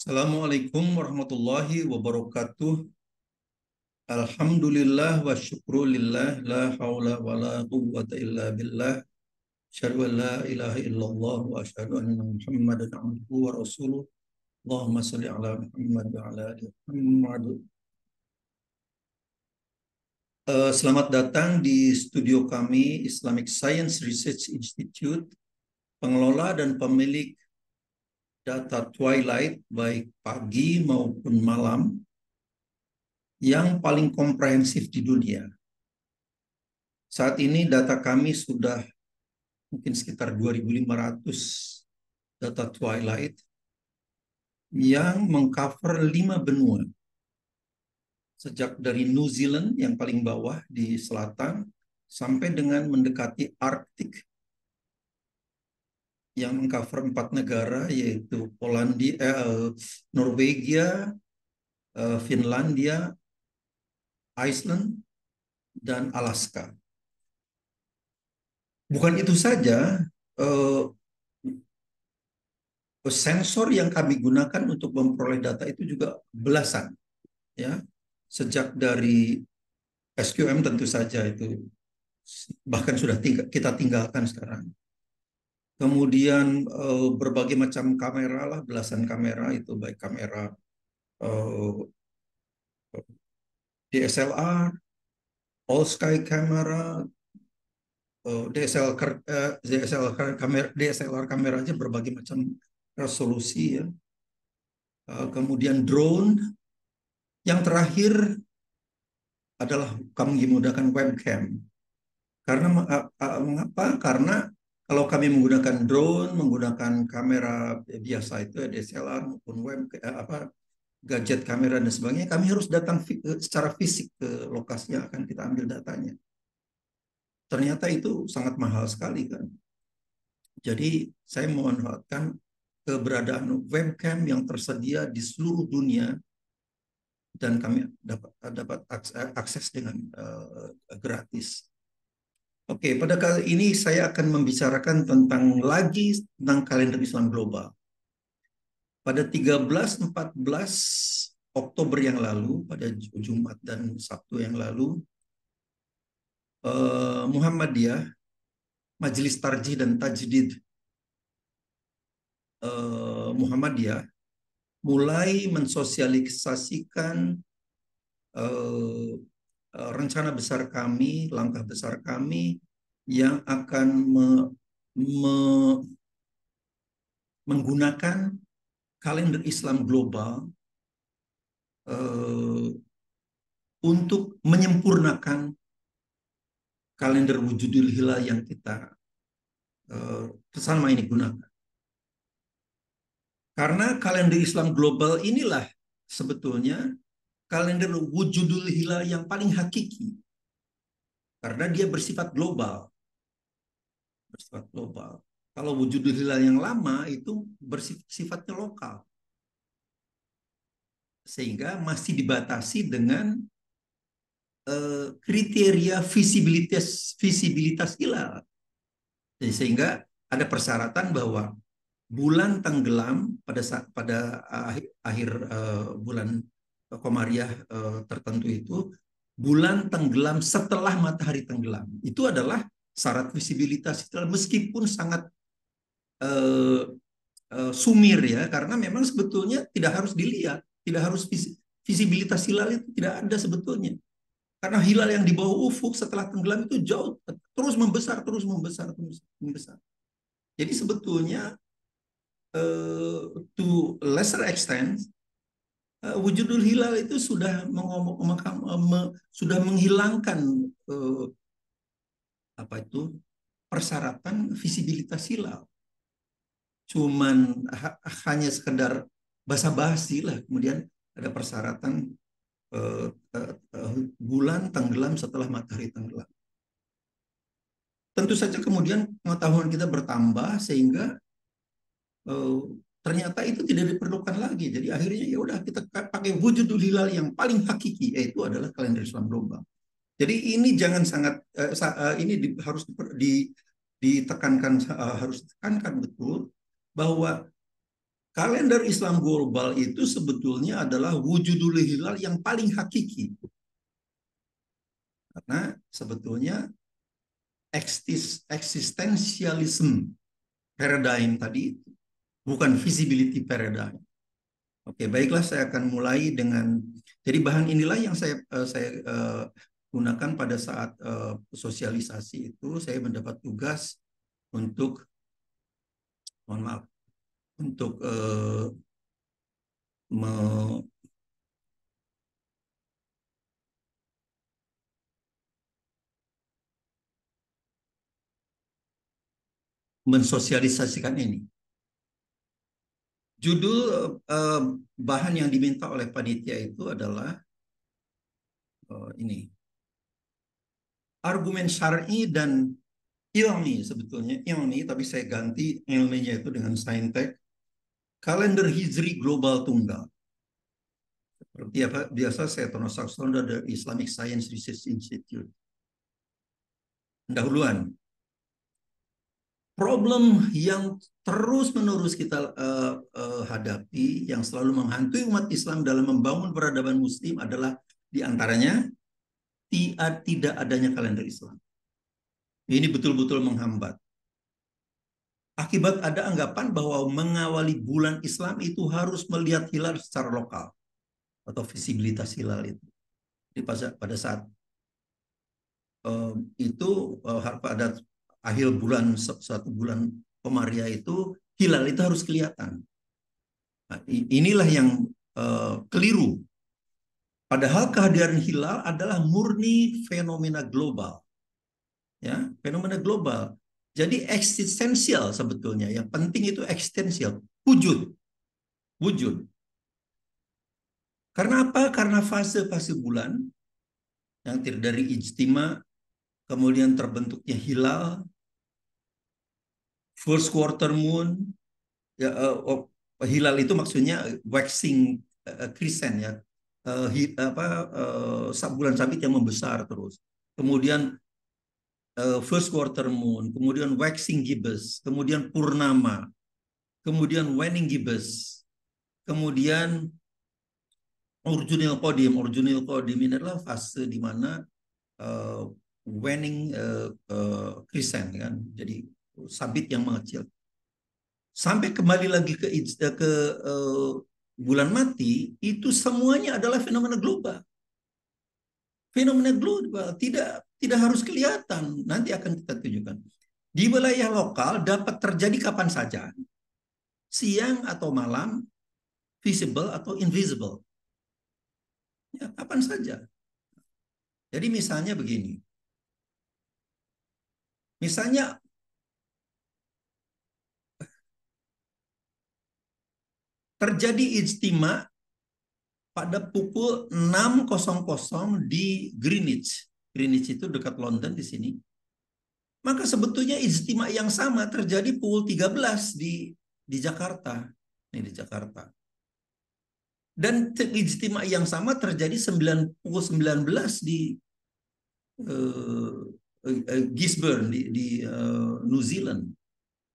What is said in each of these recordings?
Assalamualaikum warahmatullahi wabarakatuh. Alhamdulillah wa syukrulillah la haula wa la quwwata illa billah. Asyhadu an la ilaha illallah wa asyhadu anna Muhammadan abduhu wa rasuluh. Allahumma shalli ala Muhammad wa ala ali Muhammad. Selamat datang di studio kami Islamic Science Research Institute, pengelola dan pemilik data Twilight baik pagi maupun malam yang paling komprehensif di dunia. Saat ini data kami sudah mungkin sekitar 2.500 data Twilight yang mengcover 5 benua. Sejak dari New Zealand yang paling bawah di selatan sampai dengan mendekati Arktik yang mengcover 4 negara yaitu Norwegia, Finlandia, Iceland, dan Alaska. Bukan itu saja, sensor yang kami gunakan untuk memperoleh data itu juga belasan, ya. Sejak dari SQM tentu saja itu bahkan sudah kita tinggalkan sekarang. Kemudian berbagai macam kamera lah, belasan kamera itu baik kamera DSLR, all sky camera, DSLR kamera aja berbagai macam resolusi, ya. Kemudian drone, yang terakhir adalah kami menggunakan webcam. Karena mengapa? Karena kalau kami menggunakan drone, menggunakan kamera biasa itu DSLR maupun gadget kamera dan sebagainya, kami harus datang secara fisik ke lokasi yang akan kita ambil datanya. Ternyata itu sangat mahal sekali kan. Jadi saya memanfaatkan keberadaan webcam yang tersedia di seluruh dunia dan kami dapat akses dengan gratis. Oke, pada kali ini saya akan membicarakan tentang kalender Islam global. Pada 13-14 Oktober yang lalu, pada Jumat dan Sabtu yang lalu, Muhammadiyah, Majelis Tarjih dan Tajdid Muhammadiyah mulai mensosialisasikan rencana besar kami, langkah besar kami yang akan menggunakan kalender Islam global untuk menyempurnakan kalender wujudul hilal yang kita selama ini gunakan. Karena kalender Islam global inilah sebetulnya kalender wujudul hilal yang paling hakiki. Karena dia bersifat global. Bersifat global. Kalau wujudul hilal yang lama itu bersifatnya lokal. Sehingga masih dibatasi dengan kriteria visibilitas hilal. Jadi sehingga ada persyaratan bahwa bulan tenggelam pada akhir bulan Komariah tertentu itu, bulan tenggelam setelah matahari tenggelam. Itu adalah syarat visibilitas hilal meskipun sangat sumir, ya, karena memang sebetulnya tidak harus dilihat, tidak harus visibilitas hilal itu tidak ada sebetulnya. Karena hilal yang di bawah ufuk setelah tenggelam itu jauh terus membesar. Jadi sebetulnya to lesser extent wujudul hilal itu sudah sudah menghilangkan persyaratan visibilitas hilal. Cuman hanya sekedar basa-basi lah, kemudian ada persyaratan bulan tenggelam setelah matahari tenggelam. Tentu saja kemudian pengetahuan kita bertambah sehingga ternyata itu tidak diperlukan lagi. Jadi akhirnya ya udah kita pakai wujudul hilal yang paling hakiki, yaitu adalah kalender Islam global. Jadi ini jangan harus ditekankan, harus ditekankan betul bahwa Kalender Islam global itu sebetulnya adalah wujudul hilal yang paling hakiki. Karena sebetulnya eksistensialisme paradigm tadi bukan visibility paradigm. Oke, baiklah saya akan mulai dengan jadi bahan inilah yang saya gunakan pada saat sosialisasi itu. Saya mendapat tugas untuk mohon maaf untuk mensosialisasikan ini. Judul bahan yang diminta oleh panitia itu adalah ini. Argumen syar'i dan ilmi, sebetulnya ilmi, tapi saya ganti ilminya itu dengan saintek. Kalender Hijri Global Tunggal. Seperti apa? Biasa saya Tono Saxon dari Islamic Science Research Institute. Pendahuluan. Problem yang terus-menerus kita hadapi, yang selalu menghantui umat Islam dalam membangun peradaban Muslim adalah diantaranya tidak adanya kalender Islam. Ini betul-betul menghambat. Akibat ada anggapan bahwa mengawali bulan Islam itu harus melihat hilal secara lokal atau visibilitas hilal itu. Jadi pada saat itu pada akhir bulan satu bulan Komariah itu hilal itu harus kelihatan. Nah, inilah yang keliru. Padahal kehadiran hilal adalah murni fenomena global. Ya, fenomena global. Jadi eksistensial sebetulnya. Yang penting itu eksistensial, wujud. Wujud. Karena apa? Karena fase-fase bulan yang terdiri dari ijtima, kemudian terbentuknya hilal, first quarter moon, ya, hilal itu maksudnya waxing crescent ya, bulan sabit yang membesar terus. Kemudian first quarter moon, kemudian waxing gibbous, kemudian purnama, kemudian waning gibbous, kemudian urjunil qadim. Urjunil qadim ini adalah fase di mana waning crescent kan, jadi sabit yang mengecil. Sampai kembali lagi ke bulan mati, itu semuanya adalah fenomena global. Fenomena global tidak harus kelihatan. Nanti akan kita tunjukkan. Di wilayah lokal dapat terjadi kapan saja, siang atau malam, visible atau invisible. Ya, kapan saja. Jadi misalnya begini. Misalnya terjadi ijtima pada pukul 6.00 di Greenwich. Greenwich itu dekat London di sini. Maka sebetulnya ijtima yang sama terjadi pukul 13 di Jakarta. Ini di Jakarta. Dan ijtima yang sama terjadi pukul 19 di Gisborne di New Zealand.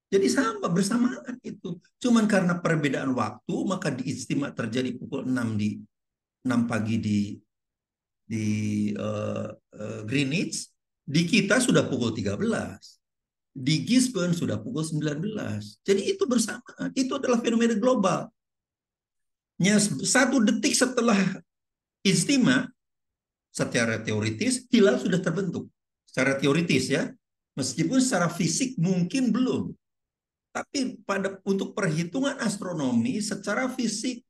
Jadi sama bersamaan itu. Cuman karena perbedaan waktu maka di ijtima terjadi pukul 6 pagi di Greenwich, di kita sudah pukul 13. Di Gisborne sudah pukul 19. Jadi itu bersamaan. Itu adalah fenomena global. Satu detik setelah ijtima, secara teoritis hilal sudah terbentuk. Secara teoritis ya. Meskipun secara fisik mungkin belum. Tapi untuk perhitungan astronomi secara fisik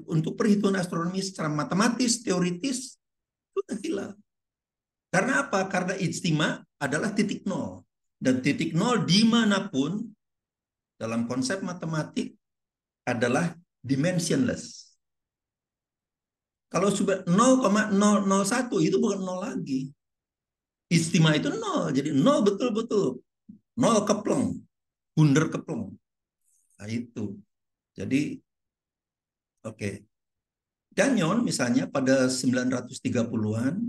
untuk perhitungan astronomi secara matematis teoritis sudah hilal. Karena apa? Karena ijtima adalah titik nol. Dan titik nol dimanapun dalam konsep matematik adalah dimensionless. Kalau sudah 0,001 itu bukan nol lagi. Ijtima itu nol. Jadi nol betul-betul. Nol keplong. Bunder keplong. Nah itu. Jadi oke. Gagnon misalnya pada 930-an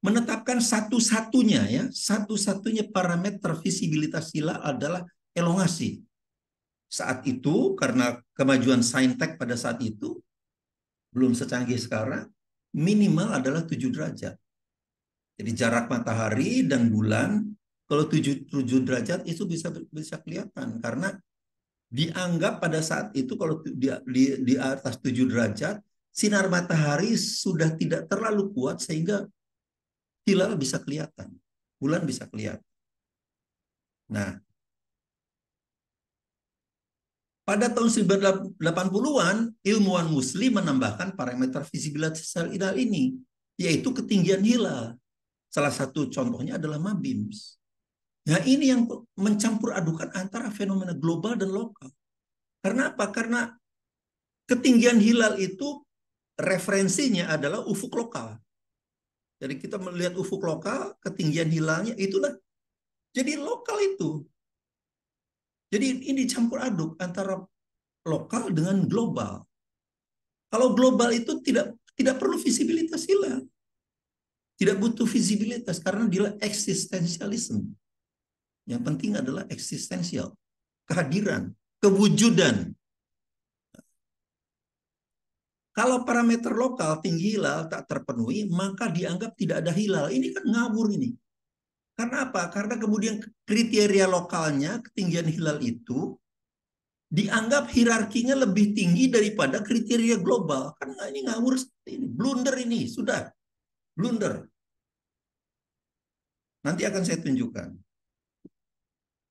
menetapkan satu-satunya parameter visibilitas hilal adalah elongasi. saat itu karena kemajuan saintek pada saat itu belum secanggih sekarang, minimal adalah 7 derajat. Jadi jarak matahari dan bulan kalau 7 derajat itu bisa kelihatan karena dianggap pada saat itu kalau di atas 7 derajat sinar matahari sudah tidak terlalu kuat sehingga hilal bisa kelihatan, bulan bisa kelihatan. Nah, pada tahun 1980-an, ilmuwan muslim menambahkan parameter visibilitas hilal ini, yaitu ketinggian hilal. Salah satu contohnya adalah MABIMS. Nah, ini yang mencampur adukan antara fenomena global dan lokal. Karena apa? Karena ketinggian hilal itu referensinya adalah ufuk lokal. Jadi kita melihat ufuk lokal, ketinggian hilalnya itulah jadi lokal itu. Jadi ini campur aduk antara lokal dengan global. Kalau global itu tidak perlu visibilitas hilal. Tidak butuh visibilitas karena dia eksistensialisme. Yang penting adalah eksistensial, kehadiran, kewujudan. Kalau parameter lokal tinggi hilal tak terpenuhi, maka dianggap tidak ada hilal. Ini kan ngawur ini. Karena apa? Karena kemudian kriteria lokalnya, ketinggian hilal itu dianggap hierarkinya lebih tinggi daripada kriteria global. Kan ini ngawur seperti ini. Blunder ini, sudah. Blunder. Nanti akan saya tunjukkan.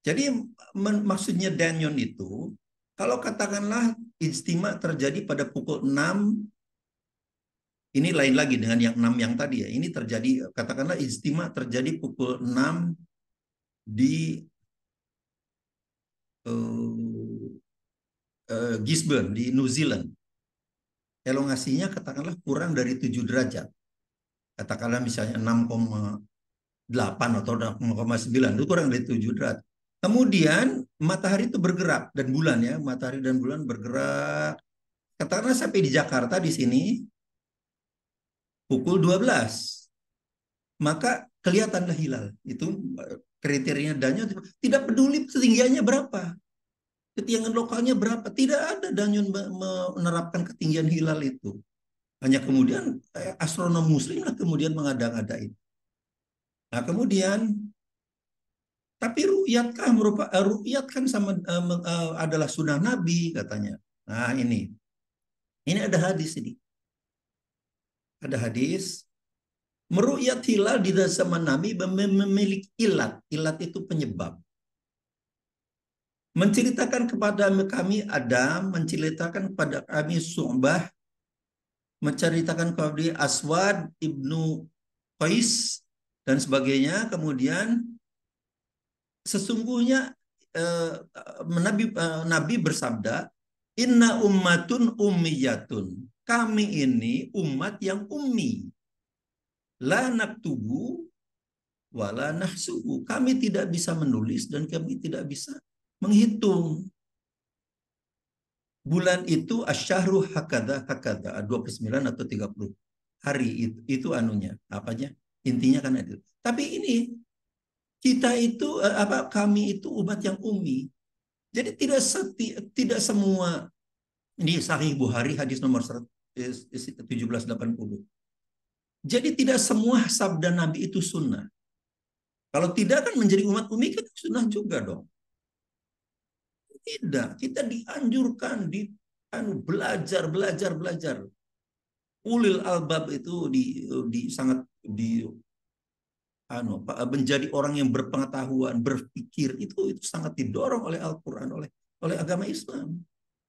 Jadi maksudnya Danyon itu, kalau katakanlah ijtima terjadi pada pukul 6, ini lain lagi dengan yang 6 yang tadi ya. Ini terjadi, katakanlah ijtima terjadi pukul 6 di Gisborne di New Zealand. Elongasinya katakanlah kurang dari 7 derajat. Katakanlah misalnya 6,8 atau 6,9 itu kurang dari 7 derajat. Kemudian matahari itu bergerak dan bulan ya, matahari dan bulan bergerak. Katakanlah sampai di Jakarta di sini pukul 12. Maka kelihatanlah hilal. Itu kriterianya Danyon tidak peduli ketinggiannya berapa. Ketinggian lokalnya berapa? Tidak ada Danyon menerapkan ketinggian hilal itu. Hanya kemudian astronom muslim lah kemudian mengada-ngadain. Nah kemudian, tapi ru'yatkah ru'yat kan sama adalah sunnah Nabi katanya. Nah ini ada hadis ini. Ada hadis. Meru'yat hilal di zaman Nabi memiliki ilat. Ilat itu penyebab. Menceritakan kepada kami Adam, menceritakan kepada kami Su'bah, menceritakan kepada dia Aswad ibnu Qais dan sebagainya. Kemudian sesungguhnya Nabi bersabda, Inna ummatun ummiyatun. Kami ini umat yang ummi. La naktubu wala nahsubu. Kami tidak bisa menulis dan kami tidak bisa menghitung. Bulan itu asyahru hakada 29 atau 30 hari itu anunya apanya intinya kan itu. Tapi ini kita itu kami itu umat yang ummi. Jadi tidak semua ini Sahih Bukhari hadis nomor 1780. Jadi tidak semua sabda Nabi itu sunnah. Kalau tidak kan menjadi umat ummi kan sunnah juga dong. Tidak, kita dianjurkan belajar. Ulil albab itu sangat menjadi orang yang berpengetahuan, berpikir itu sangat didorong oleh Al-Qur'an, oleh agama Islam.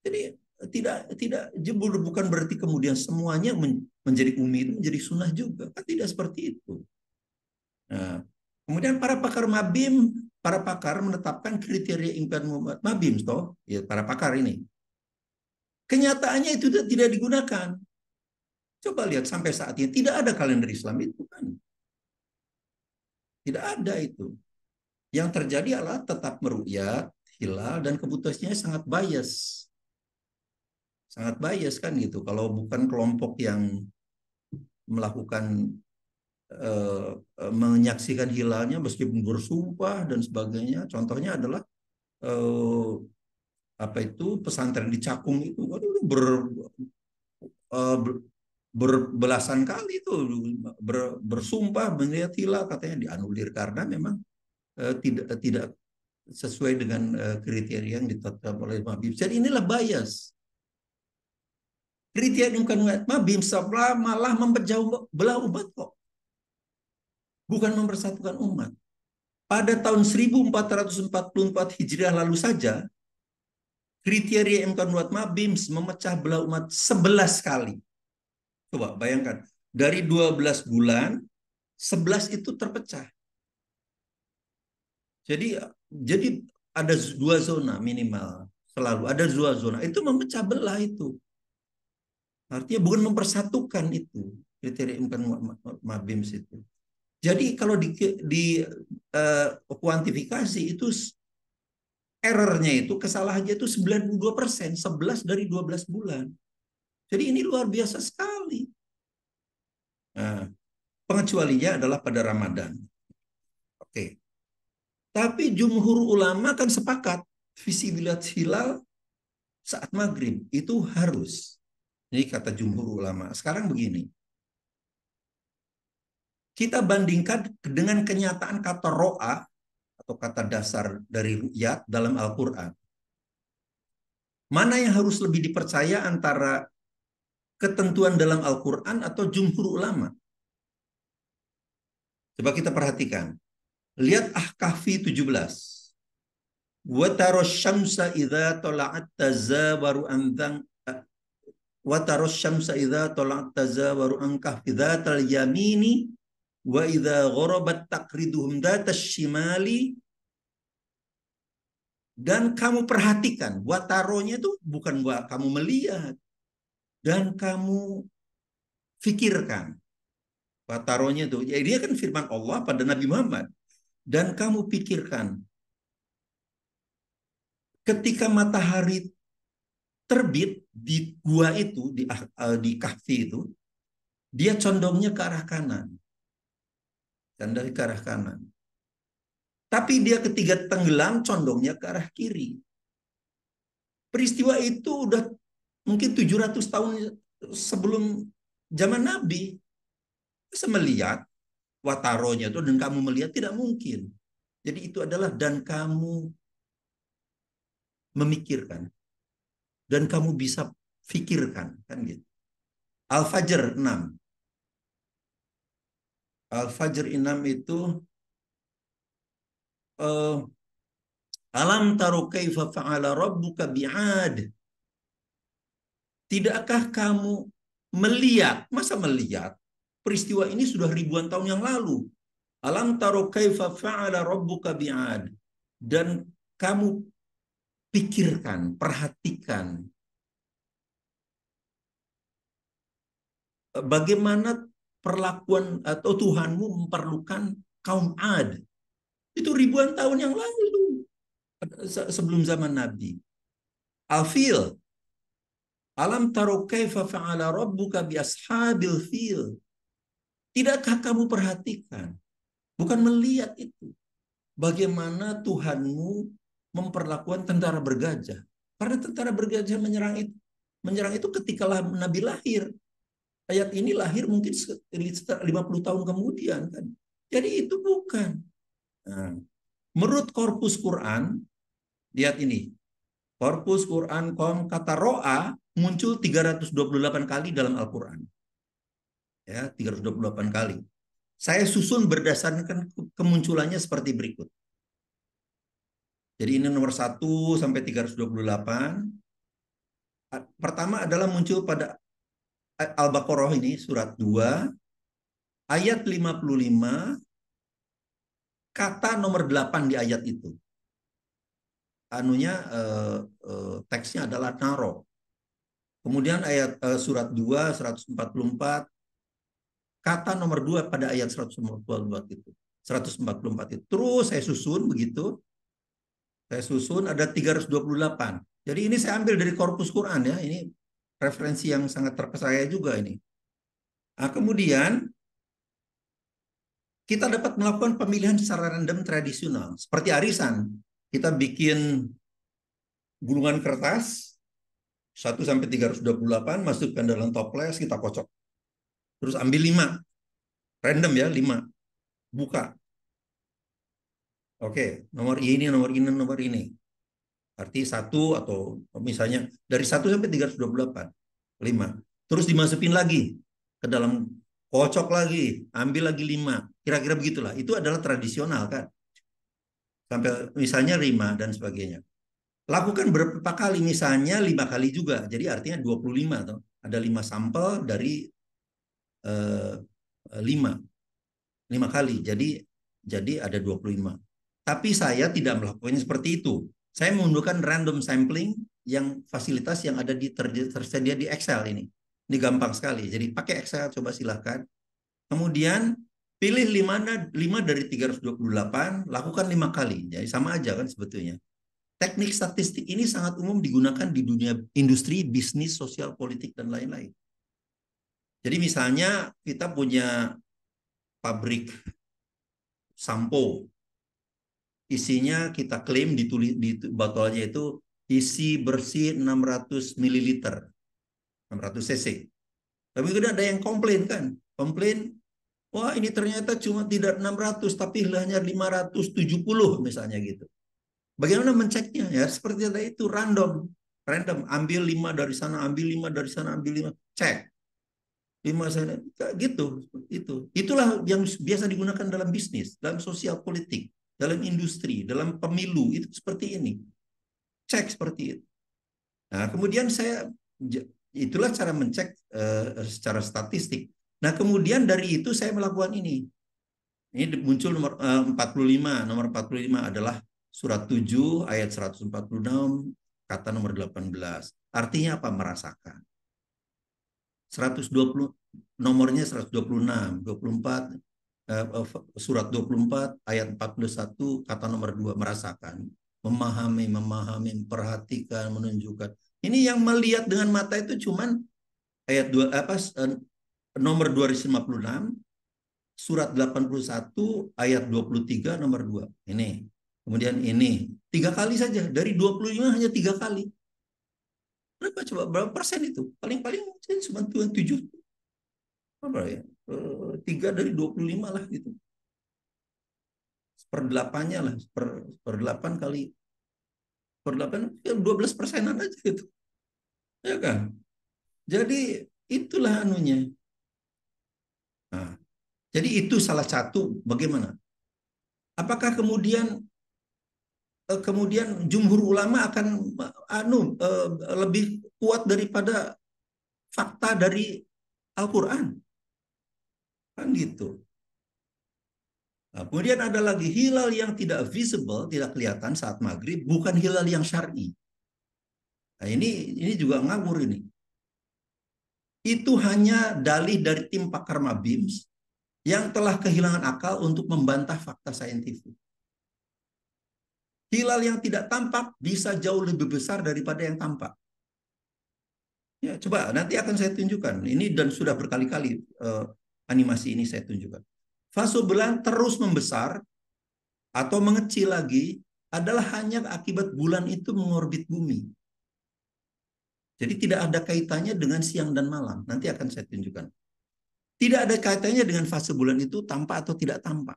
Jadi tidak jebul, bukan berarti kemudian semuanya menjadi ummi itu menjadi sunnah juga. Kan tidak seperti itu. Nah, kemudian para pakar menetapkan kriteria impian Mabim, toh, ya, para pakar ini. Kenyataannya itu tidak digunakan. Coba lihat sampai saat ini tidak ada kalender Islam itu kan. Tidak ada itu. Yang terjadi adalah tetap meru'yat hilal dan keputusannya sangat bias. Sangat bias kan gitu. Kalau bukan kelompok yang melakukan menyaksikan hilalnya meskipun bersumpah dan sebagainya. Contohnya adalah apa itu pesantren di Cakung itu, waduh, berbelasan kali itu bersumpah melihat hilal, katanya dianulir karena memang tidak tidak sesuai dengan kriteria yang ditetapkan oleh Mabim. Jadi inilah bias. Kriteria bukan Mabim malah memperjauh belah umat kok, bukan mempersatukan umat. Pada tahun 1444 Hijriah lalu saja, kriteria MK Nuat Mabims memecah belah umat 11 kali. Coba bayangkan, dari 12 bulan, 11 itu terpecah. Jadi ada dua zona minimal, selalu ada dua zona. Itu memecah belah itu. Artinya bukan mempersatukan itu kriteria MK Mabims itu. Jadi kalau di kuantifikasi itu errornya itu, kesalahannya itu 92%, 11 dari 12 bulan. Jadi ini luar biasa sekali. Nah, pengecualinya adalah pada Ramadan. Oke. Tapi jumhur ulama kan sepakat visibilitas hilal saat maghrib itu harus. Ini kata jumhur ulama. Sekarang begini. Kita bandingkan dengan kenyataan kata ro'a atau kata dasar dari ru'yat dalam Al-Quran. Mana yang harus lebih dipercaya antara ketentuan dalam Al-Quran atau jumhur ulama? Coba kita perhatikan. Lihat Ahqafi 17. Wa taros syamsa idza tala'at tazawaru an wa taros syamsa idza tala'at tazawaru an kahfi dzatal yamini wa idza gharabat taqriduhum dzatas shimali. Dan kamu perhatikan, wataronya itu bukan kamu melihat, dan kamu fikirkan. Wataronya itu, ya dia kan firman Allah pada Nabi Muhammad. Dan kamu pikirkan, ketika matahari terbit di gua itu, di kahfi itu, dia condongnya ke arah kanan. Dan dari ke arah kanan. Tapi dia ketika tenggelam, condongnya ke arah kiri. Peristiwa itu udah mungkin 700 tahun sebelum zaman Nabi. Bisa melihat wataronya itu dan kamu melihat, tidak mungkin. Jadi itu adalah dan kamu memikirkan dan kamu bisa fikirkan kan gitu. Al-Fajr 6. Al-Fajr 6 itu alam taru kaifa fa'ala rabbuka bi'ad. Tidakkah kamu melihat, masa melihat peristiwa ini sudah ribuan tahun yang lalu. Alam taru kaifa fa'ala rabbuka bi'ad. Dan kamu pikirkan, perhatikan bagaimana perlakuan atau Tuhanmu memperlukan kaum Ad. Itu ribuan tahun yang lalu, sebelum zaman Nabi. Al-Fil. Alam taru kaifa fa'ala rabbuka bi ashabil fil. Tidakkah kamu perhatikan, bukan melihat itu, bagaimana Tuhanmu memperlakukan tentara bergajah? Karena tentara bergajah menyerang itu ketika Nabi lahir. Ayat ini lahir mungkin 50 tahun kemudian kan. Jadi itu bukan. Nah, menurut korpus Quran, lihat ini. Korpus Quran kata ro'a muncul 328 kali dalam Al-Quran. Ya, 328 kali. Saya susun berdasarkan kemunculannya seperti berikut. Jadi ini nomor 1 sampai 328. Pertama adalah muncul pada Al-Baqarah ini, surat 2, ayat 55, kata nomor 8 di ayat itu. Teksnya adalah naro. Kemudian ayat surat 2, 144, kata nomor 2 pada ayat 144 itu. 144 itu. Terus saya susun begitu. Saya susun ada 328. Jadi ini saya ambil dari korpus Quran ya. Ini referensi yang sangat terpercaya juga ini. Nah, kemudian kita dapat melakukan pemilihan secara random tradisional. Seperti arisan. Kita bikin gulungan kertas 1 sampai 328, masukkan dalam toples, kita kocok. Terus ambil 5, random ya, 5. Buka. Oke, nomor ini, nomor ini, nomor ini. Arti 1 atau misalnya dari 1 sampai 328. 5. Terus dimasukin lagi ke dalam, kocok lagi, ambil lagi 5. Kira-kira begitulah. Itu adalah tradisional kan. Sampai misalnya 5 dan sebagainya. Lakukan berapa kali, misalnya 5 kali juga. Jadi artinya 25 tuh. Ada 5 sampel dari 5. 5 kali. Jadi ada 25. Tapi saya tidak melakukannya seperti itu. Saya menggunakan random sampling yang fasilitas yang ada tersedia di Excel ini. Ini gampang sekali. Jadi pakai Excel, coba silahkan. Kemudian pilih 5 dari 328, lakukan 5 kali. Jadi sama aja kan sebetulnya. Teknik statistik ini sangat umum digunakan di dunia industri, bisnis, sosial, politik, dan lain-lain. Jadi misalnya kita punya pabrik sampo, isinya kita klaim ditulis di botolnya itu isi bersih 600 ml, 600 cc. Tapi kemudian ada yang komplain kan, komplain, wah ini ternyata cuma tidak 600 tapi hanya 570 misalnya gitu. Bagaimana menceknya? Ya seperti itu, random, ambil 5 dari sana, ambil 5 dari sana, ambil 5, cek 5 sana, gitu. Itulah yang biasa digunakan dalam bisnis, dalam sosial politik, dalam industri, dalam pemilu, itu seperti ini. Cek seperti itu. Nah, kemudian itulah cara mencek secara statistik. Nah, kemudian dari itu saya melakukan ini. Ini muncul nomor 45. Nomor 45 adalah surat 7 ayat 146 kata nomor 18. Artinya apa? Merasakan. 120 nomornya 126, 24 surat 24 ayat 41 kata nomor 2, merasakan, memahami, memperhatikan, menunjukkan. Ini yang melihat dengan mata itu cuman ayat 2 nomor 256, surat 81 ayat 23 nomor 2. Ini. Kemudian ini 3 kali saja, dari 25 hanya 3 kali. Berapa coba, berapa persen itu? Paling-paling mungkin cuma 7, apa ya? 3 dari 25 lah gitu. Seperdelapannya lah, per 8 kali per 8 ya 12%-an aja gitu. Ya kan? Jadi itulah anunya. Nah, jadi itu salah satu bagaimana? Apakah kemudian jumhur ulama akan lebih kuat daripada fakta dari Al-Qur'an? Kan gitu. Nah, kemudian ada lagi hilal yang tidak visible, tidak kelihatan saat maghrib, bukan hilal yang syar'i. Nah, ini juga ngawur ini. Itu hanya dalih dari tim pakar Mabims yang telah kehilangan akal untuk membantah fakta saintifik. Hilal yang tidak tampak bisa jauh lebih besar daripada yang tampak. Ya, coba nanti akan saya tunjukkan. Ini dan sudah berkali-kali animasi ini saya tunjukkan. Fase bulan terus membesar atau mengecil lagi adalah hanya akibat bulan itu mengorbit bumi. Jadi tidak ada kaitannya dengan siang dan malam. Nanti akan saya tunjukkan. Tidak ada kaitannya dengan fase bulan itu tampak atau tidak tampak.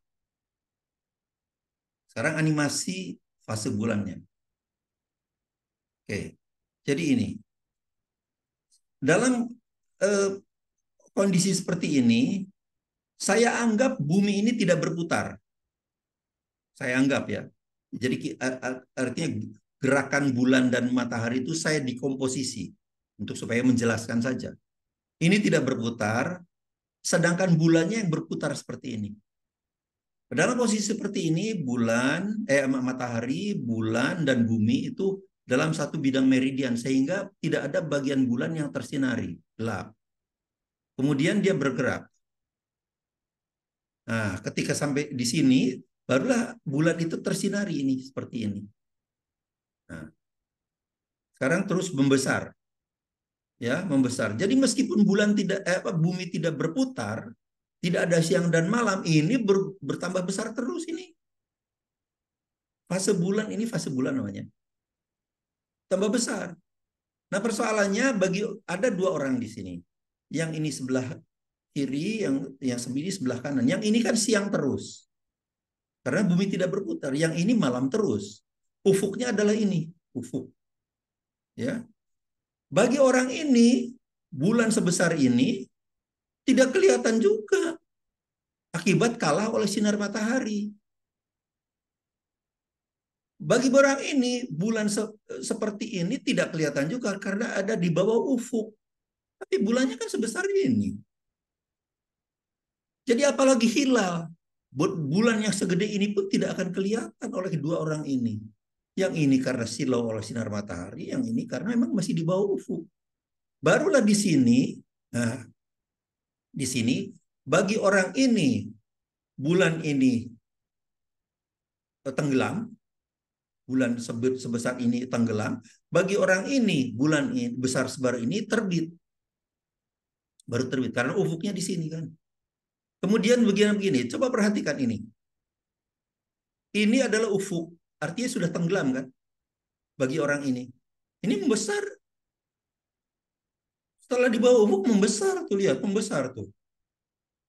Sekarang animasi fase bulannya. Oke. Jadi ini. Dalam kondisi seperti ini, saya anggap bumi ini tidak berputar. Saya anggap ya. Jadi artinya gerakan bulan dan matahari itu saya dikomposisi untuk supaya menjelaskan saja. Ini tidak berputar, sedangkan bulannya yang berputar seperti ini. Dalam posisi seperti ini, matahari, bulan, dan bumi itu dalam satu bidang meridian, sehingga tidak ada bagian bulan yang tersinari, gelap. Kemudian dia bergerak. Nah, ketika sampai di sini, barulah bulan itu tersinari ini, seperti ini. Nah, sekarang terus membesar. Ya, membesar. Jadi meskipun bumi tidak berputar, tidak ada siang dan malam, ini bertambah besar terus ini. Fase bulan ini fase bulan namanya. tambah besar. Nah, persoalannya ada dua orang di sini. Yang ini sebelah kiri, yang ini sebelah kanan. Yang ini kan siang terus. Karena bumi tidak berputar. Yang ini malam terus. Ufuknya adalah ini, ufuk. Ya. Bagi orang ini, bulan sebesar ini tidak kelihatan juga akibat kalah oleh sinar matahari. Bagi orang ini, bulan seperti ini tidak kelihatan juga karena ada di bawah ufuk. Tapi bulannya kan sebesar ini. Jadi apalagi hilal. Bulan yang segede ini pun tidak akan kelihatan oleh kedua orang ini. Yang ini karena silau oleh sinar matahari, yang ini karena memang masih di bawah ufuk. Barulah di sini, nah, di sini bagi orang ini bulan ini tenggelam, bulan sebesar ini tenggelam. Bagi orang ini bulan ini besar sebar ini terbit, baru terbit karena ufuknya di sini kan. Kemudian begini, coba perhatikan ini. Ini adalah ufuk, artinya sudah tenggelam kan? Bagi orang ini. Ini membesar. Setelah di bawah ufuk membesar tuh, lihat, membesar tuh.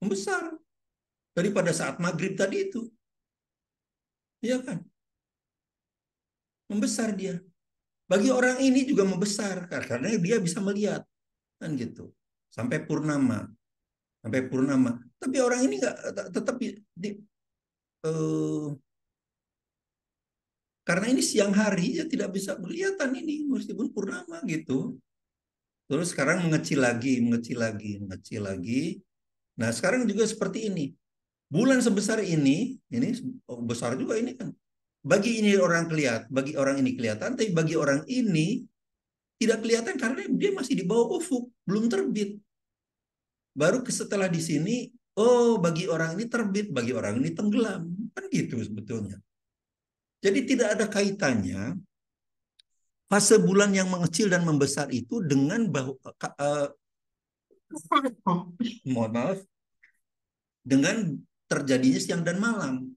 Membesar. Daripada saat maghrib tadi itu. Iya kan? Membesar dia. Bagi orang ini juga membesar karena dia bisa melihat kan gitu. Sampai purnama. Sampai purnama. Tapi orang ini nggak tetap eh, karena ini siang hari ya tidak bisa kelihatan ini meskipun purnama gitu. Terus sekarang mengecil lagi, mengecil lagi, mengecil lagi. Nah, sekarang juga seperti ini. Bulan sebesar ini besar juga ini kan. Bagi ini orang kelihatan, bagi orang ini kelihatan, tapi bagi orang ini tidak kelihatan karena dia masih di bawah ufuk, belum terbit. Baru setelah di sini, oh bagi orang ini terbit, bagi orang ini tenggelam. Kan gitu sebetulnya. Jadi tidak ada kaitannya fase bulan yang mengecil dan membesar itu dengan mohon maaf, dengan terjadinya siang dan malam.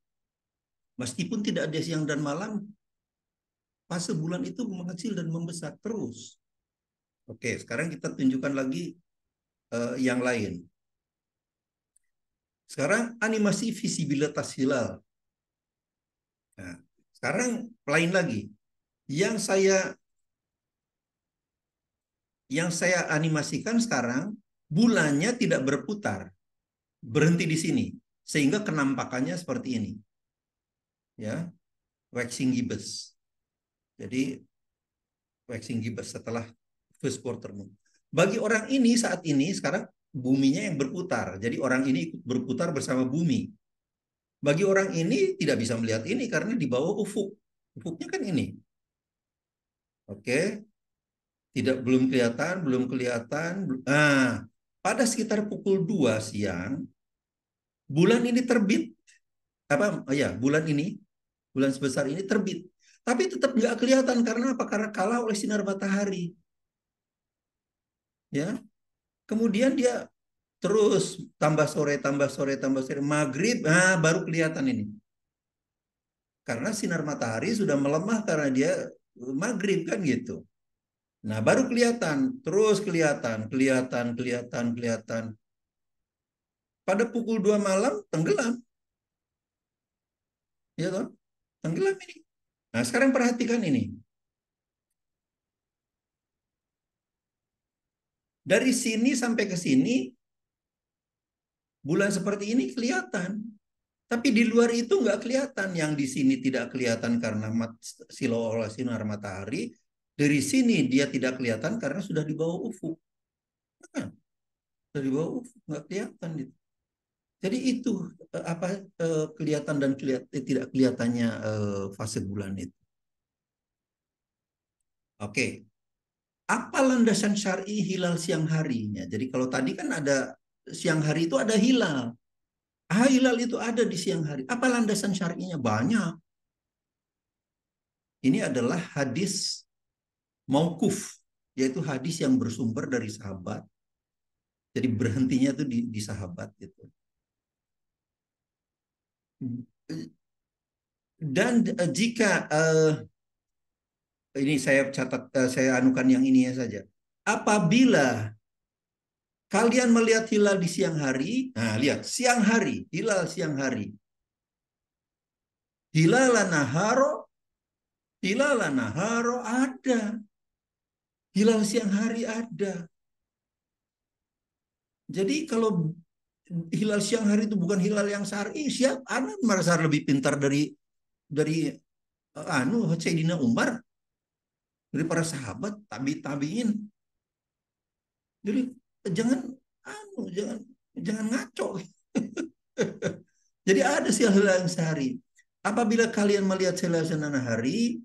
Meskipun tidak ada siang dan malam, fase bulan itu mengecil dan membesar terus. Oke, sekarang kita tunjukkan lagi yang lain. Sekarang animasi visibilitas hilal. Nah, sekarang lain lagi. Yang saya animasikan sekarang bulannya tidak berputar, berhenti di sini sehingga kenampakannya seperti ini. Ya, waxing gibbous. Jadi waxing gibbous setelah first quarter moon. Bagi orang ini saat ini sekarang buminya yang berputar. Jadi orang ini ikut berputar bersama bumi. Bagi orang ini tidak bisa melihat ini karena di bawah ufuk. Ufuknya kan ini. Oke. Belum kelihatan, belum kelihatan. Nah, pada sekitar pukul 2 siang, bulan ini terbit. Apa? Oh ya, bulan sebesar ini terbit. Tapi tetap nggak kelihatan karena apa? Karena kalah oleh sinar matahari. Ya. Kemudian dia terus tambah sore, tambah sore, tambah sore. Maghrib, baru kelihatan ini. Karena sinar matahari sudah melemah karena dia maghrib kan gitu. Nah, baru kelihatan, terus kelihatan, kelihatan, kelihatan, kelihatan. Pada pukul 2 malam tenggelam. Ya toh? Tenggelam ini. Nah, sekarang perhatikan ini. Dari sini sampai ke sini bulan seperti ini kelihatan. Tapi di luar itu nggak kelihatan. Yang di sini tidak kelihatan karena silau oleh sinar matahari. Dari sini dia tidak kelihatan karena sudah di bawah ufuk. Nah, sudah di bawah ufuk nggak kelihatan gitu. Jadi itu apa kelihatan dan tidak kelihatannya fase bulan itu. Oke, apa landasan syar'i hilal siang harinya? Jadi kalau tadi kan ada siang hari itu ada hilal. Hilal itu ada di siang hari. Apa landasan syar'inya? Banyak. Ini adalah hadis mauquf, yaitu hadis yang bersumber dari sahabat. Jadi berhentinya itu di sahabat gitu. Dan jika ini saya catat, saya anukan yang ini ya saja. Apabila kalian melihat hilal di siang hari, nah lihat siang hari, hilal siang hari. Hilal naharo ada. Hilal siang hari ada. Jadi kalau hilal siang hari itu bukan hilal yang syar'i, siap Anda merasa lebih pintar dari Sayyidina Umar, dari para sahabat, tabiin. Jadi jangan jangan ngaco. Jadi ada hilal yang sehari. Apabila kalian melihat hilal siang hari,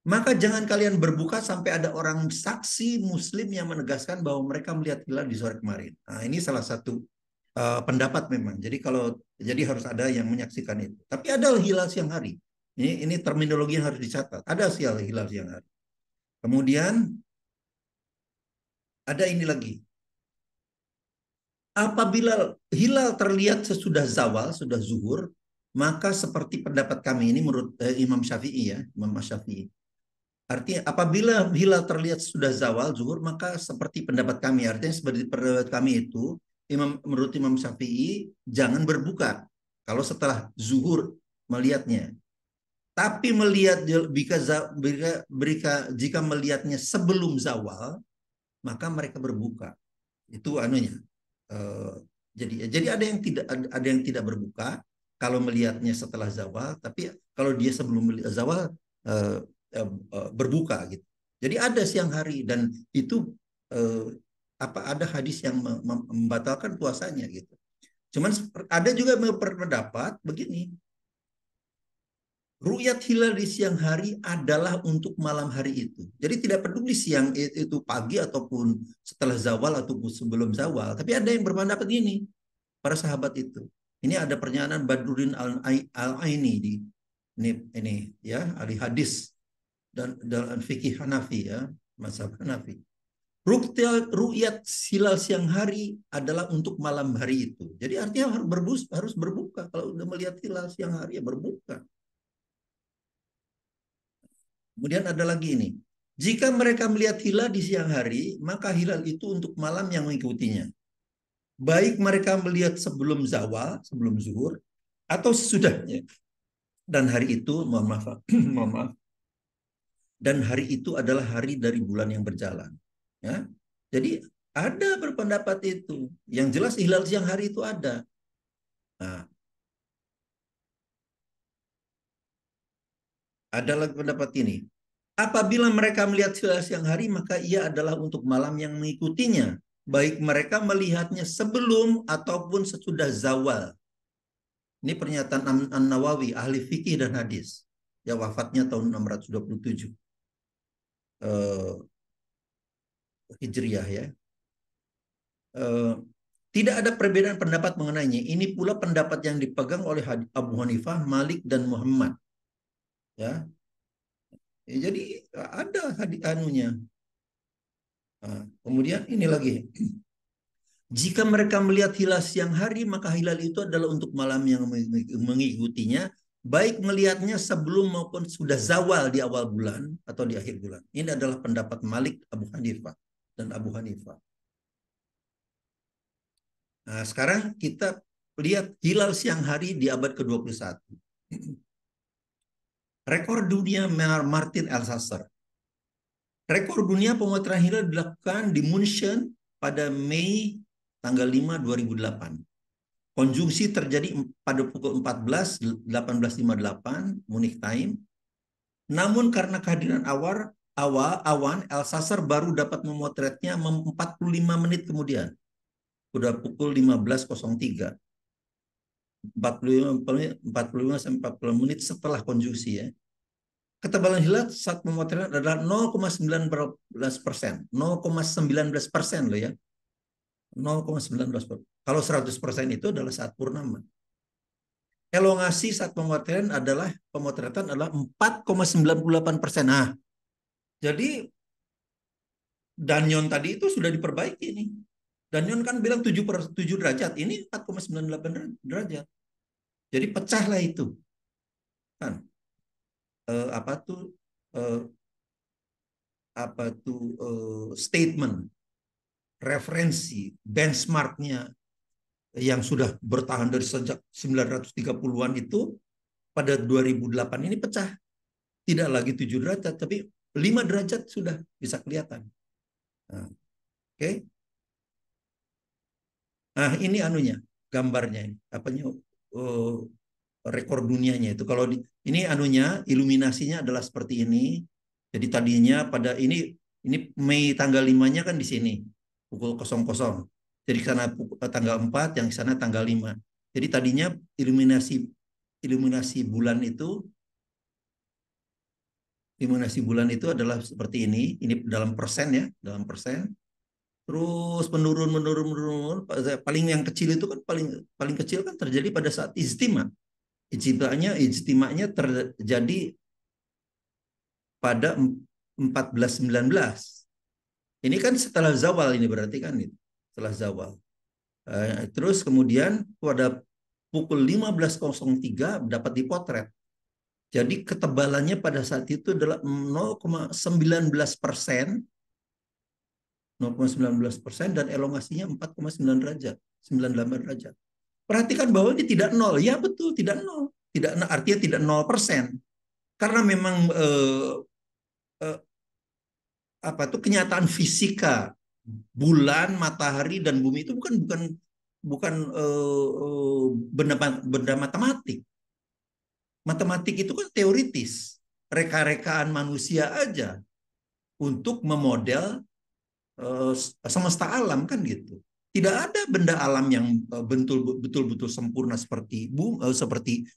maka jangan kalian berbuka sampai ada orang saksi muslim yang menegaskan bahwa mereka melihat hilal di sore kemarin. Nah, ini salah satu pendapat memang. Jadi harus ada yang menyaksikan itu. Tapi ada hilal siang hari. Ini terminologi yang harus dicatat. Ada hilal siang hari. Kemudian ada ini lagi. Apabila hilal terlihat sesudah zawal, sudah zuhur, maka seperti pendapat kami ini menurut Imam Syafi'i ya, Imam Syafi'i. Artinya apabila hilal terlihat sudah zawal zuhur, maka seperti pendapat kami. Artinya seperti pendapat kami itu, menurut Imam Syafi'i jangan berbuka kalau setelah zuhur melihatnya. Tapi jika melihatnya sebelum zawal, maka mereka berbuka. Itu anunya. Eh, jadi ada yang tidak berbuka kalau melihatnya setelah zawal, tapi kalau dia sebelum zawal eh, berbuka gitu. Jadi ada siang hari dan itu eh, ada hadis yang membatalkan puasanya gitu. Cuman ada juga berpendapat begini, ru'yat hilal di siang hari adalah untuk malam hari itu. Jadi tidak peduli siang itu pagi ataupun setelah zawal ataupun sebelum zawal. Tapi ada yang berpendapat ini, para sahabat itu. Ini ada pernyataan Badruddin Al-Aini di ini ya, ahli hadis dan dalam fikih Hanafi ya, mazhab Hanafi. Ru'yat hilal siang hari adalah untuk malam hari itu. Jadi artinya harus berbuka. Kalau udah melihat hilal siang hari ya berbuka. Kemudian ada lagi ini. Jika mereka melihat hilal di siang hari, maka hilal itu untuk malam yang mengikutinya. Baik mereka melihat sebelum zawal, sebelum zuhur, atau sesudahnya. Dan hari itu, mohon maaf, mohon maaf, dan hari itu adalah hari dari bulan yang berjalan. Ya, jadi ada berpendapat itu. Yang jelas hilal siang hari itu ada. Nah, ada lagi pendapat ini. Apabila mereka melihat hilal siang hari, maka ia adalah untuk malam yang mengikutinya. Baik mereka melihatnya sebelum ataupun sesudah zawal. Ini pernyataan An-Nawawi, ahli fikih dan hadis. Ya wafatnya tahun 627 Hijriah ya. Tidak ada perbedaan pendapat mengenainya. Ini pula pendapat yang dipegang oleh Abu Hanifah, Malik dan Muhammad. Ya, jadi ada hadis anunya. Kemudian ini lagi. Jika mereka melihat hilal siang hari, maka hilal itu adalah untuk malam yang mengikutinya, baik melihatnya sebelum maupun sudah zawal di awal bulan atau di akhir bulan. Ini adalah pendapat Malik, Abu Hanifah, dan Abu Hanifah. Nah, sekarang kita lihat hilal siang hari di abad ke-21. Rekor dunia Martin Alsasser. Rekor dunia pemotretan hilal dilakukan di München pada Mei tanggal 5 2008. Konjungsi terjadi pada pukul 14 1858 Munich time. Namun karena kehadiran awan, Alsasser baru dapat memotretnya 45 menit kemudian. Sudah pukul 15.03. 45 sampai 40 menit setelah konjungsi ya. Ketebalan hilal saat pemotretan adalah 0,19%. 0,19% loh ya. 0,19%. Kalau 100% itu adalah saat purnama. Elongasi saat pemotretan adalah 4,98%. Nah, jadi Danyon tadi itu sudah diperbaiki nih. Danyon kan bilang 7 derajat, ini 4,98 derajat. Jadi pecahlah itu. Kan apa tuh apa tuh statement, referensi, benchmarknya yang sudah bertahan dari sejak 930-an itu pada 2008 ini pecah. Tidak lagi 7 derajat, tapi 5 derajat sudah bisa kelihatan. Nah, oke. Okay. Nah, ini anunya, gambarnya ini. Apanya rekor dunianya itu. Kalau ini anunya, iluminasinya adalah seperti ini. Jadi tadinya pada ini Mei tanggal 5-nya kan di sini pukul 00. Jadi sana tanggal 4, yang di sana tanggal 5. Jadi tadinya iluminasi iluminasi bulan itu adalah seperti ini. Ini dalam persen ya, dalam persen. Terus menurun, menurun, menurun. Paling yang kecil itu kan paling paling kecil kan terjadi pada saat ijtima. Ijtimanya terjadi pada 1419. Ini kan setelah zawal ini berarti kan itu. Setelah zawal. Terus kemudian pada pukul 15.03 dapat dipotret. Jadi ketebalannya pada saat itu adalah 0,19%, 0,19% dan elongasinya 4,9 derajat, 98 derajat. Perhatikan bahwa ini tidak nol. Ya betul, tidak nol. Tidak, artinya tidak 0%. Karena memang eh, apa tuh kenyataan fisika bulan, matahari dan bumi itu bukan benda benda matematik. Matematik itu kan teoritis, reka-rekaan manusia aja untuk memodel semesta alam kan gitu. Tidak ada benda alam yang betul-betul sempurna seperti seperti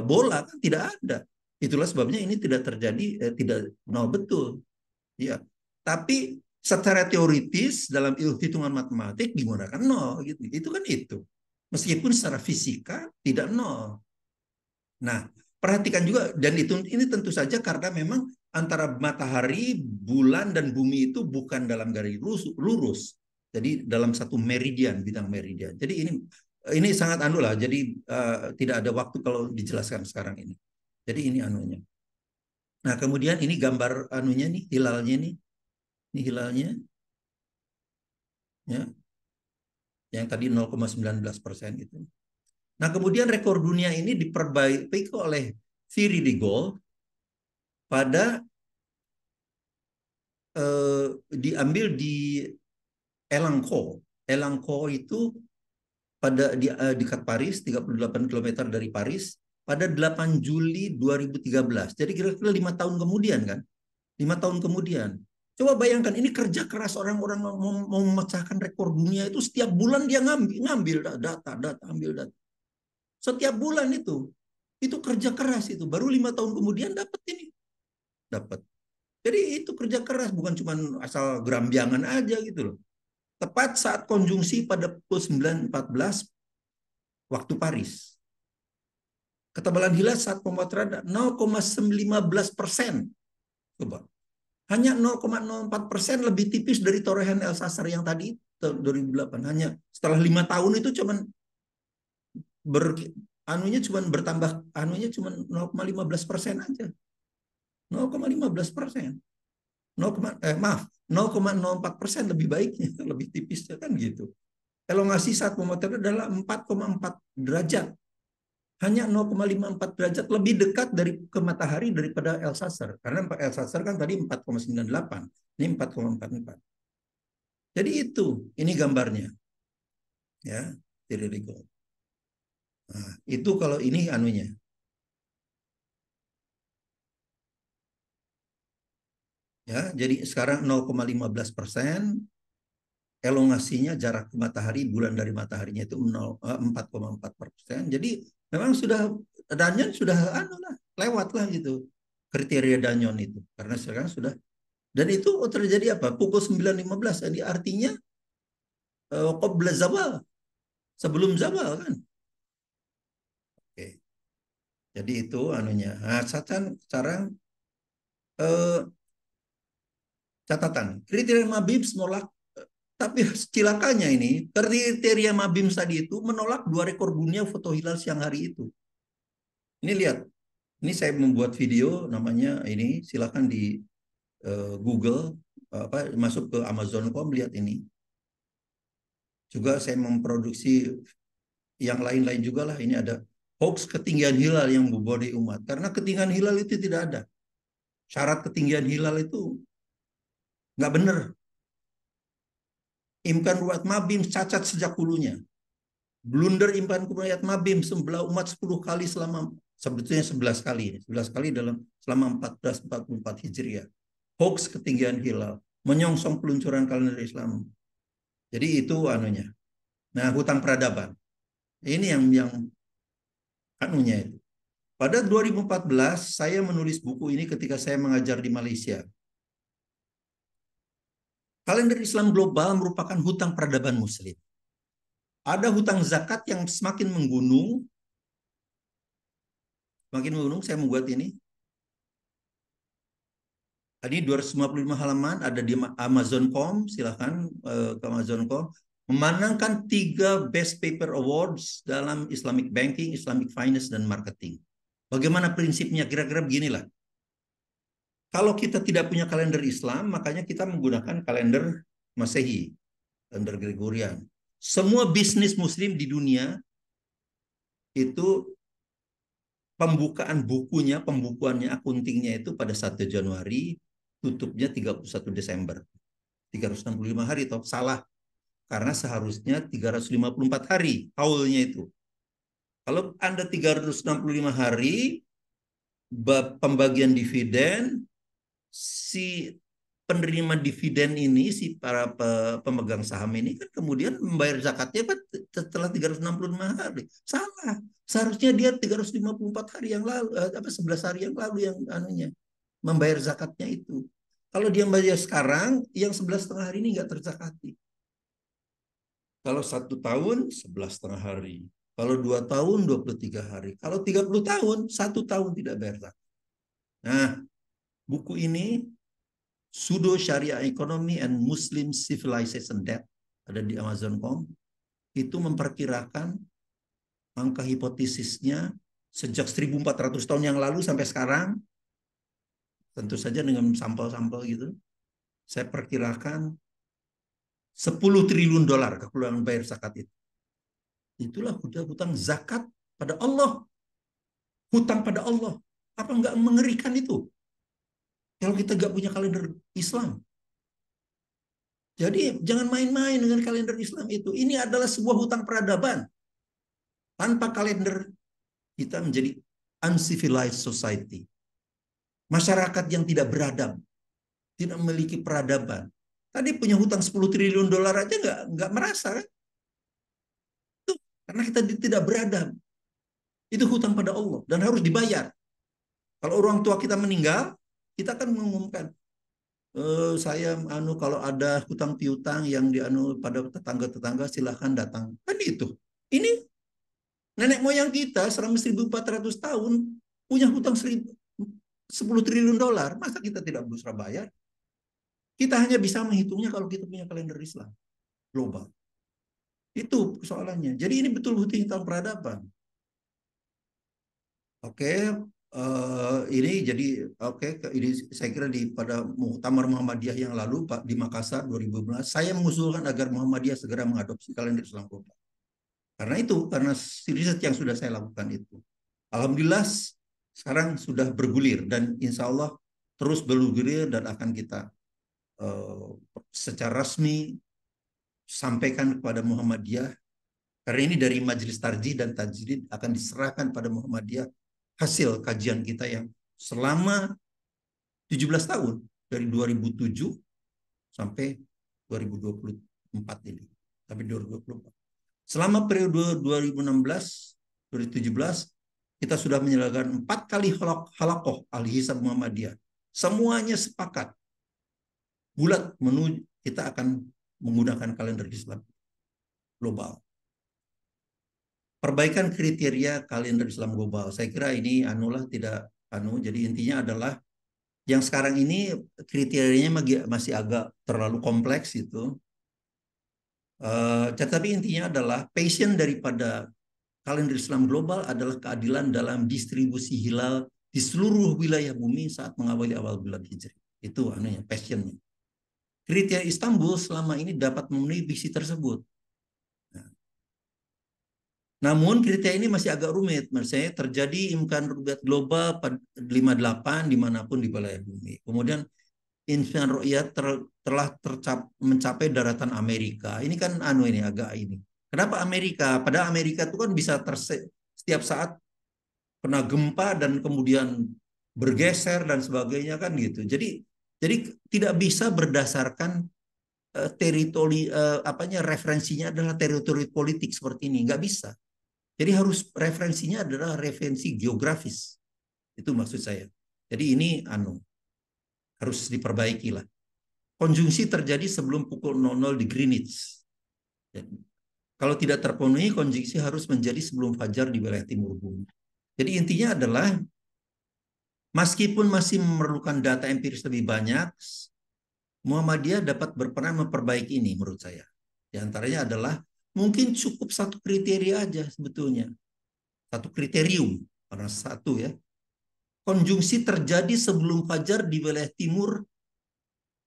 bola kan tidak ada. Itulah sebabnya ini tidak terjadi, tidak nol betul. Ya, tapi secara teoritis dalam hitungan matematik digunakan nol gitu. Itu kan itu. Meskipun secara fisika tidak nol. Nah, perhatikan juga dan ini tentu saja karena memang antara matahari, bulan dan bumi itu bukan dalam garis lurus. Jadi dalam satu meridian, bidang meridian. Jadi ini sangat anu lah. Jadi tidak ada waktu kalau dijelaskan sekarang ini. Jadi ini anunya. Nah, kemudian ini gambar anunya nih, hilalnya nih. Ini hilalnya ya, yang tadi 0,19% itu. Nah, kemudian rekor dunia ini diperbaiki oleh Thierry de Gaulle pada diambil di Elanco. Elanco itu pada di dekat Paris, 38 km dari Paris, pada 8 Juli 2013. Jadi kira-kira 5 tahun kemudian kan? 5 tahun kemudian. Coba bayangkan, ini kerja keras orang-orang mau memecahkan rekor dunia itu setiap bulan dia ngambil data, ambil data. Setiap bulan itu kerja keras itu. Baru 5 tahun kemudian dapat ini, dapat. Jadi itu kerja keras, bukan cuma asal gerambiangan aja gitu loh. Tepat saat konjungsi pada pukul 9.14 waktu Paris. Ketebalan hilal saat pemotretan 0,15%. Coba. Hanya 0,04% lebih tipis dari torehan Alsacer yang tadi 2008. Hanya setelah 5 tahun itu cuman bertambah 0,15% aja. 0,15%. 0,04% lebih baiknya, lebih tipisnya kan gitu. Elongasi saat pemotretan adalah 4,4 derajat. Hanya 0,54 derajat lebih dekat dari ke matahari daripada Alsacer. Karena Alsacer kan tadi 4,98. Ini 4,44. Jadi ini gambarnya. Ya, Tiririgo. Nah, itu kalau ini anunya. Ya, jadi sekarang 0,15%, elongasinya jarak matahari, bulan dari mataharinya itu 4,4%. Jadi memang Danyon sudah lewat lah gitu kriteria Danyon itu, karena sekarang sudah, dan itu terjadi apa pukul 9.15, jadi artinya qabla zawal, sebelum zawal kan. Oke, jadi itu anunya. Nah, sekarang catatan kriteria Mabims menolak, tapi cilakanya ini kriteria Mabims tadi itu menolak 2 rekor dunia foto hilal siang hari itu. Ini lihat, ini saya membuat video namanya ini, silakan di Google masuk ke Amazon.com lihat ini. Juga saya memproduksi yang lain-lain juga lah. Ini ada hoax ketinggian hilal yang membodai umat. Karena ketinggian hilal itu tidak ada. Syarat ketinggian hilal itu nggak benar. Imkan ruwat mabim cacat sejak hulunya. Blunder imkan ruwat mabim sebelah umat 10 kali selama, sebetulnya 11 kali. 11 kali dalam selama 1444 Hijriah. Hoax ketinggian hilal. Menyongsong peluncuran kalender Islam. Jadi itu anunya. Nah, hutang peradaban. Ini yang anunya itu. Pada 2014 saya menulis buku ini ketika saya mengajar di Malaysia. Kalender Islam global merupakan hutang peradaban Muslim. Ada hutang zakat yang semakin menggunung. Semakin menggunung, saya membuat ini. Tadi 255 halaman, ada di Amazon.com, silahkan ke Amazon.com. Memenangkan 3 Best Paper Awards dalam Islamic Banking, Islamic Finance, dan Marketing. Bagaimana prinsipnya? Kira-kira beginilah. Kalau kita tidak punya kalender Islam, makanya kita menggunakan kalender Masehi, kalender Gregorian. Semua bisnis Muslim di dunia itu pembukaan bukunya, pembukuannya, akuntingnya itu pada 1 Januari, tutupnya 31 Desember. 365 hari, toh salah. Karena seharusnya 354 hari, haulnya itu. Kalau Anda 365 hari, pembagian dividen, si penerima dividen ini, si para pemegang saham ini kan kemudian membayar zakatnya kan setelah 365 hari. Salah. Seharusnya dia 354 hari yang lalu, 11 hari yang lalu yang anunya membayar zakatnya itu. Kalau dia membayar sekarang, yang 11,5 hari ini nggak terzakati. Kalau 1 tahun, 11,5 hari. Kalau 2 tahun, 23 hari. Kalau 30 tahun, 1 tahun tidak bayar zakat. Nah, buku ini Pseudo Sharia Economy and Muslim Civilization Debt ada di Amazon.com, itu memperkirakan angka hipotesisnya sejak 1400 tahun yang lalu sampai sekarang, tentu saja dengan sampel-sampel gitu, saya perkirakan 10 triliun dolar kekurangan bayar zakat itu. Itulah hutang zakat pada Allah. Hutang pada Allah. Apa enggak mengerikan itu? Kalau kita nggak punya kalender Islam. Jadi jangan main-main dengan kalender Islam itu. Ini adalah sebuah hutang peradaban. Tanpa kalender kita menjadi uncivilized society. Masyarakat yang tidak beradab, tidak memiliki peradaban. Tadi punya hutang 10 triliun dolar aja nggak merasa kan? Itu karena kita tidak beradab. Itu hutang pada Allah dan harus dibayar. Kalau orang tua kita meninggal, kita akan mengumumkan, saya kalau ada hutang piutang yang pada tetangga-tetangga silahkan datang. Kan itu. Ini nenek moyang kita selama 1.400 tahun punya hutang 10 triliun dolar. Masa kita tidak berusaha bayar? Kita hanya bisa menghitungnya kalau kita punya kalender Islam global. Itu persoalannya. Jadi ini betul hutang peradaban. Oke, ini jadi ini saya kira pada Muktamar Muhammadiyah yang lalu Pak di Makassar 2015 saya mengusulkan agar Muhammadiyah segera mengadopsi kalender Islam global. Karena riset yang sudah saya lakukan itu. Alhamdulillah sekarang sudah bergulir dan insya Allah terus bergulir dan akan kita secara resmi sampaikan kepada Muhammadiyah. Karena ini dari Majelis Tarjih dan Tajdid akan diserahkan pada Muhammadiyah hasil kajian kita yang selama 17 tahun dari 2007 sampai 2024 ini sampai 2024. Selama periode 2016-2017 kita sudah menyelenggarakan 4 kali halakoh ahli hisab Muhammadiyah. Semuanya sepakat bulat menuju kita akan menggunakan kalender Islam global. Perbaikan kriteria kalender Islam global. Saya kira ini tidak jadi intinya adalah yang sekarang ini kriterianya masih agak terlalu kompleks itu. Tetapi intinya adalah passion daripada kalender Islam global adalah keadilan dalam distribusi hilal di seluruh wilayah bumi saat mengawali awal bulan Hijri. Itu passionnya. kriteria Istanbul selama ini dapat memenuhi visi tersebut. Namun kriteria ini masih agak rumit. Misalnya terjadi imkan ru'yat global 58 dimanapun di wilayah bumi. Kemudian imkan ru'yat telah mencapai daratan Amerika. Ini kan ini agak ini. Kenapa Amerika? Padahal Amerika itu kan bisa setiap saat kena gempa dan kemudian bergeser dan sebagainya kan gitu. Jadi tidak bisa berdasarkan teritori referensinya adalah teritori politik seperti ini. Nggak bisa. Jadi harus referensinya adalah referensi geografis. Itu maksud saya. Jadi ini harus diperbaiki lah. Konjungsi terjadi sebelum pukul 00 di Greenwich. Jadi, kalau tidak terpenuhi, konjungsi harus menjadi sebelum fajar di wilayah timur bumi. Jadi intinya adalah meskipun masih memerlukan data empiris lebih banyak, Muhammadiyah dapat berperan memperbaiki ini menurut saya. Di antaranya adalah mungkin cukup satu kriteria aja sebetulnya. Satu kriterium, karena satu ya. Konjungsi terjadi sebelum fajar di wilayah timur,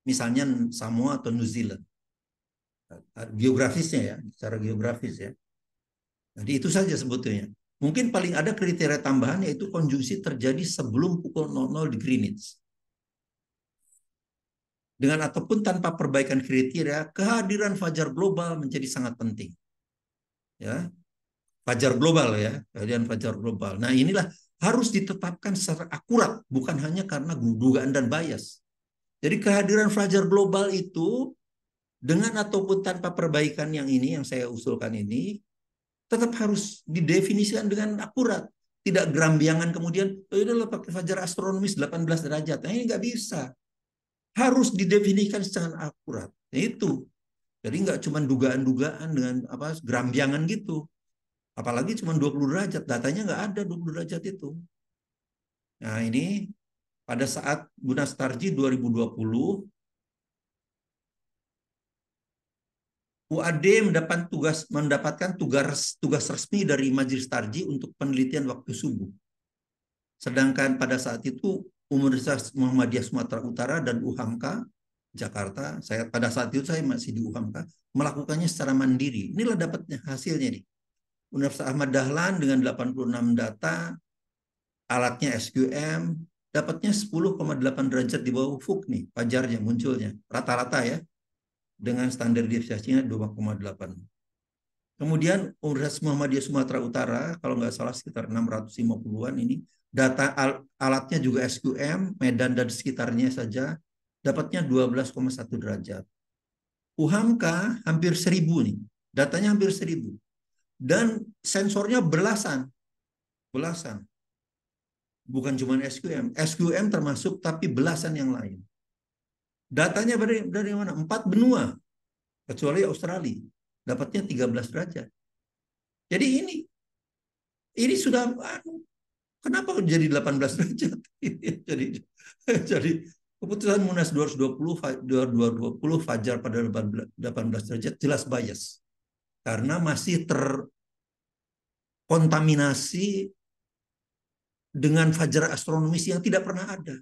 misalnya Samoa atau New Zealand. Geografisnya ya, secara geografis ya. Jadi itu saja sebetulnya. Mungkin paling ada kriteria tambahan yaitu konjungsi terjadi sebelum pukul 00 di Greenwich. Dengan ataupun tanpa perbaikan kriteria, kehadiran fajar global menjadi sangat penting. Ya, fajar global ya, kehadiran fajar global. Nah inilah harus ditetapkan secara akurat, bukan hanya karena dugaan dan bias. Jadi kehadiran fajar global itu dengan ataupun tanpa perbaikan yang ini, yang saya usulkan ini, tetap harus didefinisikan dengan akurat. Tidak gerambiangan kemudian, oh udahlah pakai fajar astronomis 18 derajat. Nah ini nggak bisa. Harus didefinisikan secara akurat. Nah, itu. Jadi nggak cuma dugaan-dugaan dengan gerambiangan gitu. Apalagi cuma 20 derajat. Datanya nggak ada 20 derajat itu. Nah ini pada saat Bunas Tarji 2020, UAD mendapatkan tugas resmi dari Majelis Tarji untuk penelitian waktu subuh. Sedangkan pada saat itu Universitas Muhammadiyah Sumatera Utara dan UHAMKA Jakarta, pada saat itu saya masih di UHAMKA, melakukannya secara mandiri. Inilah dapatnya hasilnya nih. Universitas Ahmad Dahlan dengan 86 data, alatnya SQM, dapatnya 10,8 derajat di bawah ufuk nih, fajarnya munculnya. Rata-rata ya, dengan standar deviasinya 2,8. Kemudian Universitas Muhammadiyah Sumatera Utara, kalau nggak salah sekitar 650-an ini, data alatnya juga SQM, Medan dan sekitarnya saja, dapatnya 12,1 derajat. UHAMKA hampir 1000 nih, datanya hampir 1000. Dan sensornya belasan. Bukan cuma SQM. SQM termasuk tapi belasan yang lain. Datanya dari mana? 4 benua. Kecuali Australia. Dapatnya 13 derajat. Jadi ini sudah kenapa jadi 18 derajat? jadi keputusan Munas 2020 fajar pada 18 derajat jelas bias. Karena masih terkontaminasi dengan fajar astronomis yang tidak pernah ada.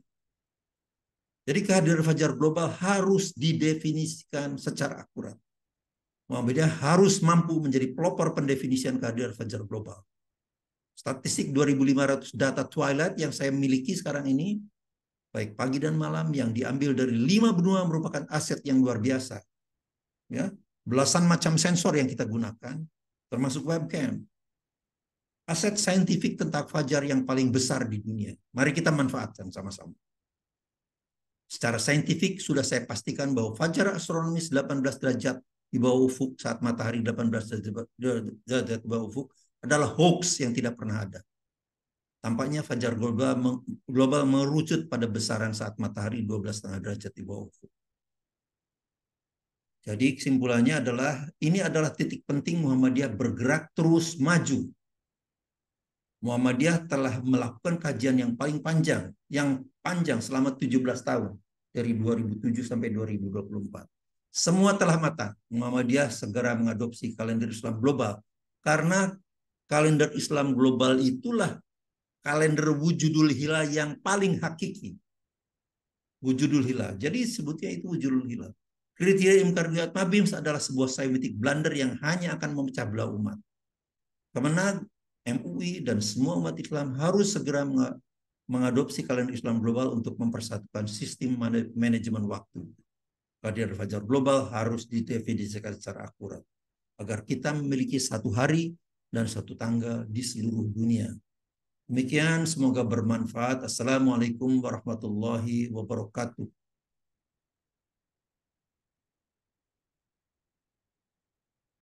Jadi kehadiran fajar global harus didefinisikan secara akurat. Muhammadiyah harus mampu menjadi pelopor pendefinisian kehadiran fajar global. Statistik 2.500 data twilight yang saya miliki sekarang ini, baik pagi dan malam, yang diambil dari 5 benua merupakan aset yang luar biasa. Ya, belasan macam sensor yang kita gunakan, termasuk webcam. Aset saintifik tentang fajar yang paling besar di dunia. Mari kita manfaatkan sama-sama. Secara saintifik sudah saya pastikan bahwa fajar astronomis 18 derajat di bawah ufuk saat matahari 18 derajat di bawah ufuk adalah hoax yang tidak pernah ada. Tampaknya fajar global merucut pada besaran saat matahari 12,5 derajat di bawah ufuk. Jadi kesimpulannya adalah ini adalah titik penting Muhammadiyah bergerak terus maju. Muhammadiyah telah melakukan kajian yang paling panjang, selama 17 tahun, dari 2007 sampai 2024. Semua telah matang. Muhammadiyah segera mengadopsi kalender Islam global. Karena kalender Islam global itulah kalender wujudul hilal yang paling hakiki. Wujudul hilal. Jadi sebutnya itu wujudul hilal. Kriteria Imkariyat Mabims adalah sebuah scientific blunder yang hanya akan memecah belah umat. Kemenag, MUI, dan semua umat Islam harus segera mengadopsi kalender Islam global untuk mempersatukan sistem manajemen waktu. Kalender Fajar global harus didefinisikan secara akurat agar kita memiliki satu hari dan satu tanggal di seluruh dunia. Demikian, semoga bermanfaat. Assalamualaikum warahmatullahi wabarakatuh.